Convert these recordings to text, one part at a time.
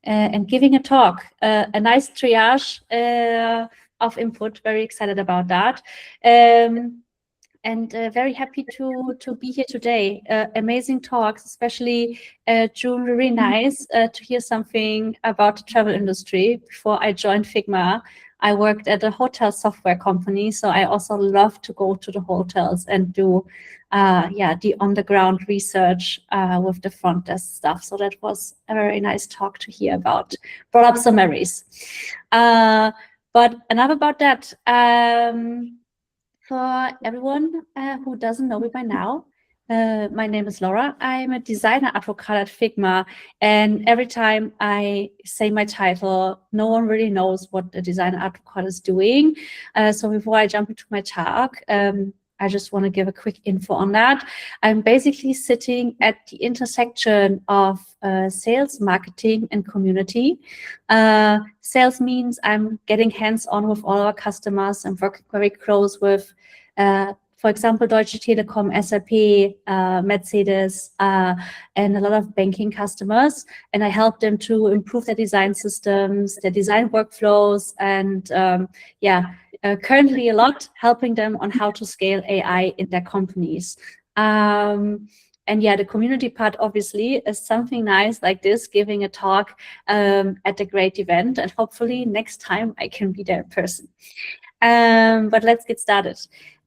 and giving a talk, a nice triage of input. Very excited about that. And very happy to be here today. Amazing talks, especially June, really nice to hear something about the travel industry. Before I joined Figma, I worked at a hotel software company, so I also love to go to the hotels and do the on-the-ground research with the front desk stuff. So that was a very nice talk to hear about. Brought up some memories. But enough about that. For everyone who doesn't know me by now, my name is Laura. I'm a designer advocate at Figma, and every time I say my title, no one really knows what a designer advocate is doing. So before I jump into my talk, I just want to give a quick info on that. I'm basically sitting at the intersection of sales, marketing, and community. Sales means I'm getting hands-on with all our customers. I'm working very close with, for example, Deutsche Telekom, SAP, Mercedes, and a lot of banking customers. And I help them to improve their design systems, their design workflows, and currently a lot helping them on how to scale AI in their companies. And yeah, the community part obviously is something nice like this, giving a talk at a great event, and hopefully next time I can be there in person. But let's get started.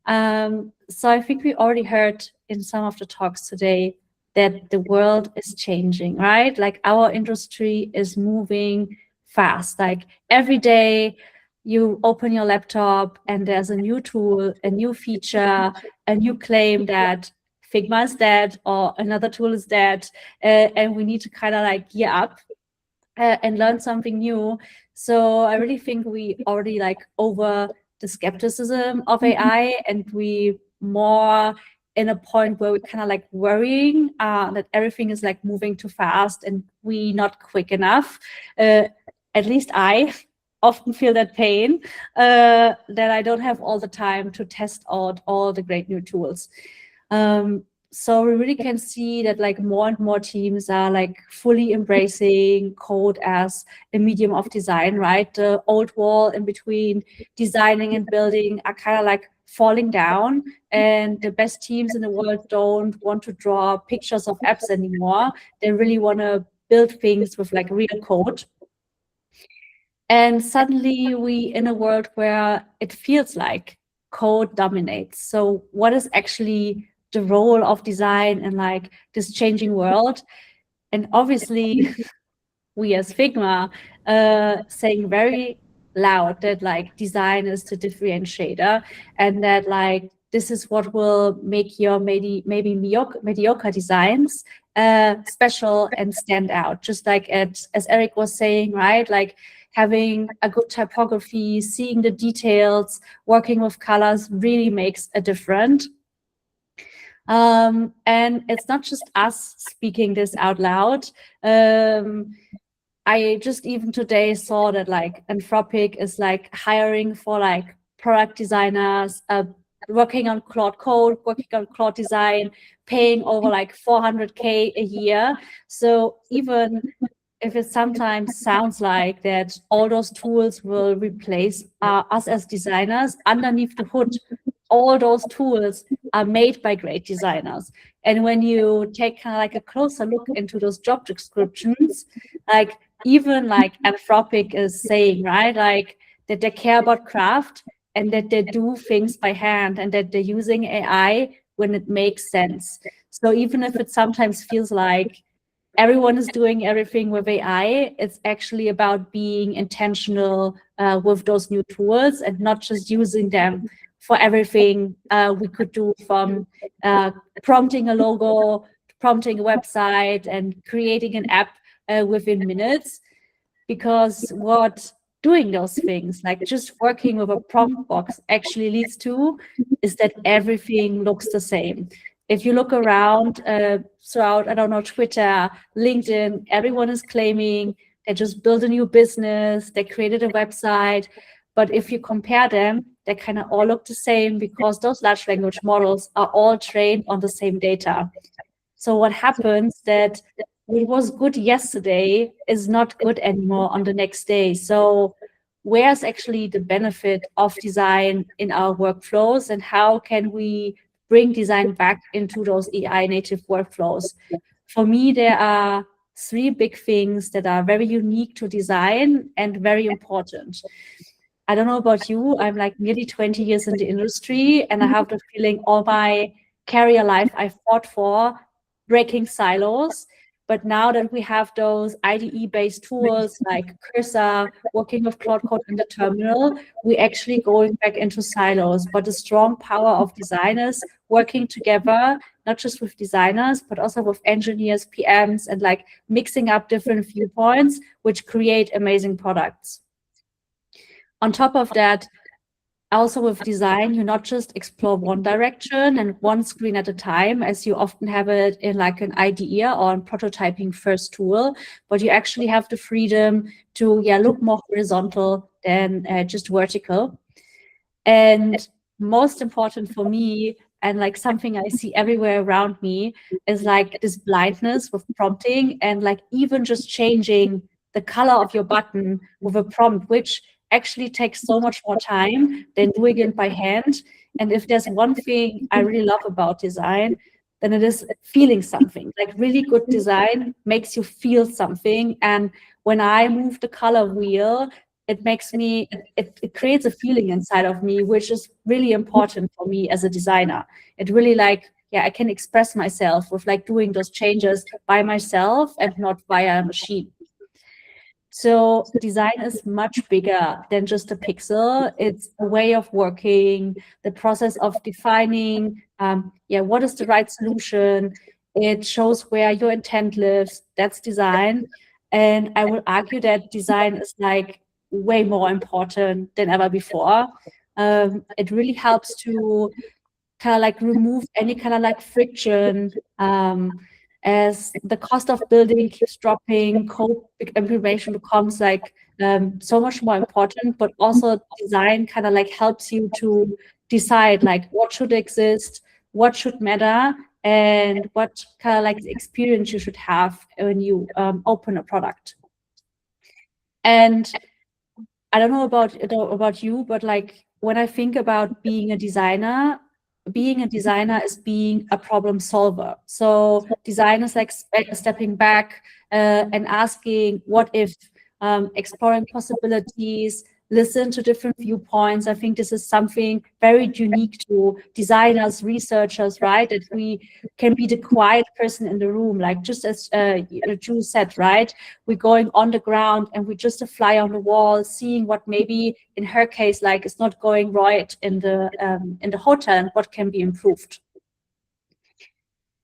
So I think we already heard in some of the talks today that the world is changing, right? Like our industry is moving fast. Like every day you open your laptop and there's a new tool, a new feature, a new claim that Figma is dead or another tool is dead, and we need to kind of like gear up and learn something new. So I really think we already like over the skepticism of AI, and we more in a point where we're kind of like worrying that everything is like moving too fast and we not quick enough. At least I often feel that pain, that I don't have all the time to test out all the great new tools. So we really can see that like more and more teams are like fully embracing code as a medium of design, right? The old wall in between designing and building are kind of like falling down, and the best teams in the world don't want to draw pictures of apps anymore. They really want to build things with like real code. And suddenly we in a world where it feels like code dominates. So what is actually the role of design in like this changing world? And obviously we as Figma saying very loud that like design is the differentiator, and that like this is what will make your maybe mediocre designs special and stand out. Just like as Eric was saying, right? Like having a good typography, seeing the details, working with colors really makes a difference. And it's not just us speaking this out loud. I just even today saw that like Anthropic is like hiring for like product designers, working on Claude Code, working on Claude Design, paying over like 400K a year. So even if it sometimes sounds like that all those tools will replace us as designers, underneath the hood, all those tools are made by great designers. And when you take kind of like a closer look into those job descriptions, like even like Anthropic is saying, right, like that they care about craft and that they do things by hand and that they're using AI when it makes sense. So even if it sometimes feels like everyone is doing everything with AI, it's actually about being intentional with those new tools and not just using them for everything we could do, from prompting a logo, prompting a website, and creating an app within minutes. Because what doing those things, like just working with a prompt box, actually leads to is that everything looks the same. If you look around throughout, I don't know, Twitter, LinkedIn, everyone is claiming they just built a new business, they created a website. But if you compare them, they kind of all look the same because those large language models are all trained on the same data. So what happens that what was good yesterday is not good anymore on the next day. So where's actually the benefit of design in our workflows, and how can we bring design back into those AI native workflows? For me, there are three big things that are very unique to design and very important. I don't know about you, I'm like nearly 20 years in the industry, and I have the feeling all my career life I fought for breaking silos. But now that we have those IDE-based tools like Cursor, working with Cloud Code in the terminal, we're actually going back into silos. But the strong power of designers working together, not just with designers, but also with engineers, PMs, and like mixing up different viewpoints, which create amazing products. On top of that, also with design, you not just explore one direction and one screen at a time, as you often have it in like an IDE or a prototyping first tool, but you actually have the freedom to look more horizontal than just vertical. And most important for me, and like something I see everywhere around me, is like this blindness with prompting, and like even just changing the color of your button with a prompt, which actually takes so much more time than doing it by hand. And if there's one thing I really love about design, then it is feeling something. Like really good design makes you feel something. And when I move the color wheel, it makes me, it creates a feeling inside of me, which is really important for me as a designer. It really like, I can express myself with like doing those changes by myself and not via a machine. So design is much bigger than just a pixel. It's a way of working, the process of defining, what is the right solution. It shows where your intent lives. That's design. And I will argue that design is like way more important than ever before. It really helps to kind of like remove any kind of like friction, as the cost of building keeps dropping, code implementation becomes like so much more important, but also design kind of like helps you to decide like what should exist, what should matter, and what kind of like experience you should have when you open a product. And I don't know about you, but like when I think about being a designer is being a problem solver. So design is like stepping back and asking what if, exploring possibilities, listen to different viewpoints. I think this is something very unique to designers, researchers, right? That we can be the quiet person in the room, like just as Drew said, right? We're going on the ground and we're just a fly on the wall, seeing what maybe in her case, like is not going right in the hotel and what can be improved.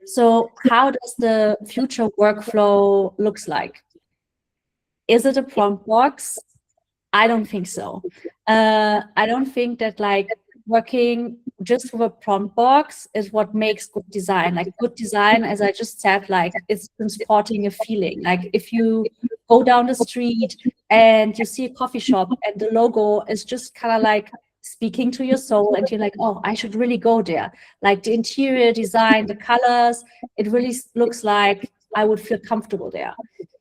So how does the future workflow looks like? Is it a prompt box? I don't think so. I don't think that like working just with a prompt box is what makes good design. Like good design, as I just said, like it's transporting a feeling. Like if you go down the street and you see a coffee shop and the logo is just kind of like speaking to your soul, and you're like, oh, I should really go there. Like the interior design, the colors, it really looks like I would feel comfortable there.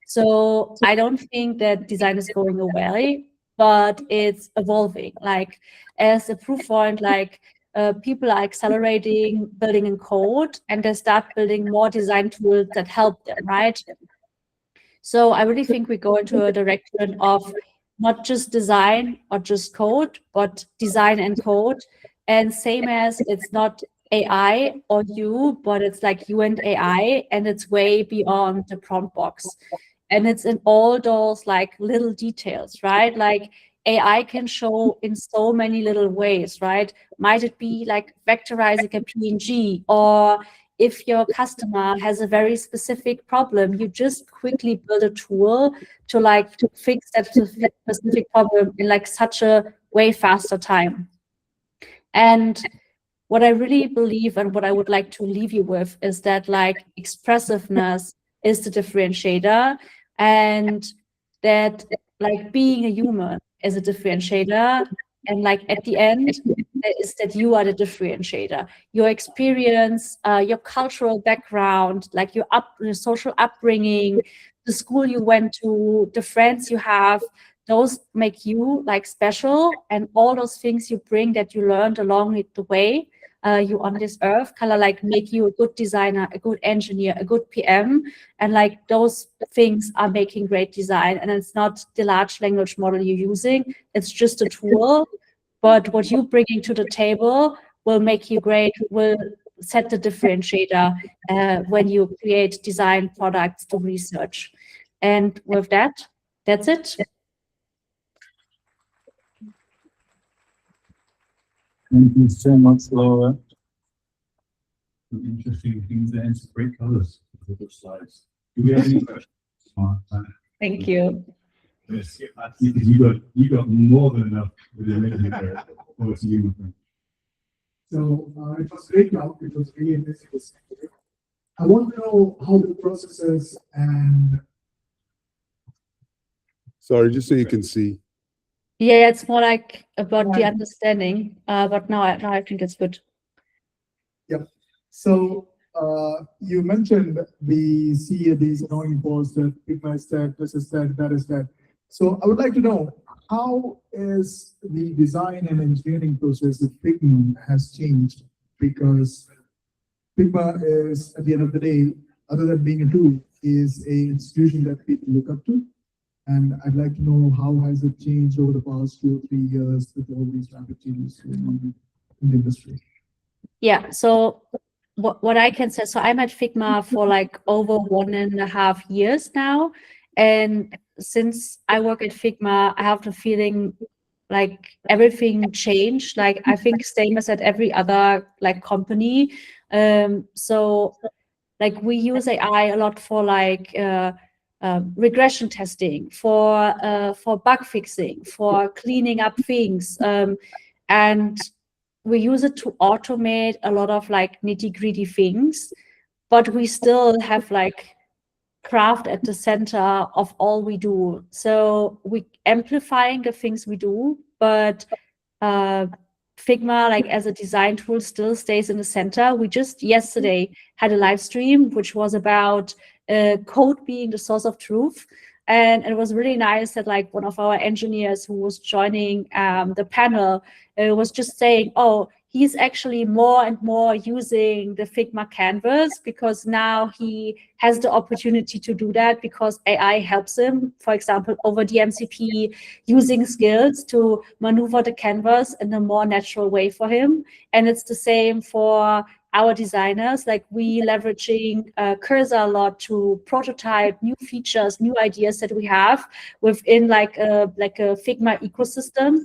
So I don't think that design is going away, but it's evolving. Like as a proof point, like people are accelerating building in code, and they start building more design tools that help them, right? So I really think we go into a direction of not just design or just code, but design and code. And same as it's not AI or you, but it's like you and AI, and it's way beyond the prompt box. And it's in all those like little details, right? Like AI can show in so many little ways, right? Might it be like vectorizing a PNG, or if your customer has a very specific problem, you just quickly build a tool to like to fix that specific problem in like such a way faster time. And what I really believe and what I would like to leave you with is that like expressiveness is the differentiator, and that like being a human is a differentiator, And like at the end, is that you are the differentiator. Your experience, your cultural background, like your social upbringing, the school you went to, the friends you have, those make you like special, and all those things you bring that you learned along the way you on this earth kind of like make you a good designer, a good engineer, a good PM, and like those things are making great design. And it's not the large language model you're using, it's just a tool, but what you bringing to the table will make you great, will set the differentiator when you create design products to research. And with that, that's it. Thank you so much, Laura. Some interesting things there and some great colors for the slides. Do we have any questions? Thank you. Yes, you got more than enough with the amazing there. Over to you, my friend. So it was great now. It was really amazing. I want to know how the processes and Sorry, just so you can see. Yeah, it's more like about the understanding, but now I think it's good. Yep. So you mentioned we see these annoying posts that Figma is that, this is that is that. So I would like to know, how is the design and engineering process of Figma has changed? Because Figma is, at the end of the day, other than being a tool, is a institution that people look up to. And I'd like to know, how has it changed over the past 2 or 3 years with all these rapid changes in the industry? Yeah, so what I can say, so I'm at Figma for like over 1.5 years now. And since I work at Figma, I have the feeling like everything changed. Like I think same as at every other like company. So like we use AI a lot for like regression testing, for bug fixing, for cleaning up things, and we use it to automate a lot of like nitty-gritty things, but we still have like craft at the center of all we do. So we amplifying the things we do, but Figma, like as a design tool, still stays in the center. We just yesterday had a live stream, which was about code being the source of truth. And it was really nice that like one of our engineers who was joining the panel was just saying, oh, he's actually more and more using the Figma canvas because now he has the opportunity to do that because AI helps him, for example, over the MCP, using skills to maneuver the canvas in a more natural way for him. And it's the same for our designers. Like we leveraging Cursor a lot to prototype new features, new ideas that we have within like a Figma ecosystem.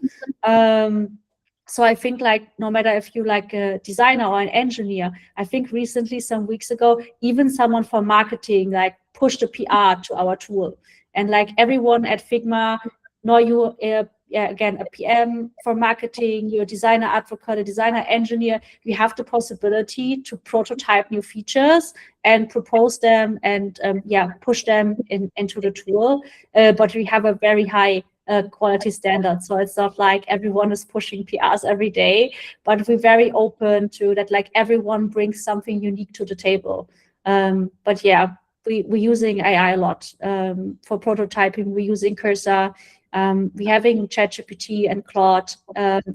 So I think like no matter if you like a designer or an engineer, I think recently, some weeks ago, even someone from marketing like pushed a PR to our tool. And like everyone at Figma, nor you, again, a PM for marketing, you're a designer advocate, a designer engineer, you have the possibility to prototype new features and propose them and push them into the tool. But we have a very high quality standard. So it's not like everyone is pushing PRs every day, but we're very open to that, like everyone brings something unique to the table. But yeah, we're using AI a lot for prototyping. We're using Cursor. We're having ChatGPT and Claude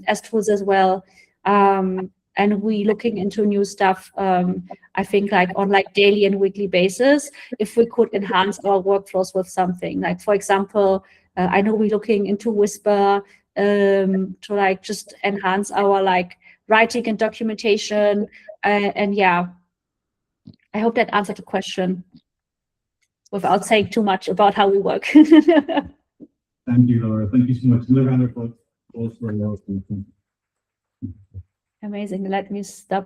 as tools as well. And we're looking into new stuff, I think like on like daily and weekly basis, if we could enhance our workflows with something. Like for example, I know we're looking into Whisper to like just enhance our like writing and documentation. And yeah, I hope that answered the question without saying too much about how we work. Thank you, Laura. Thank you so much. Another round of applause for Laura. Amazing. Let me stop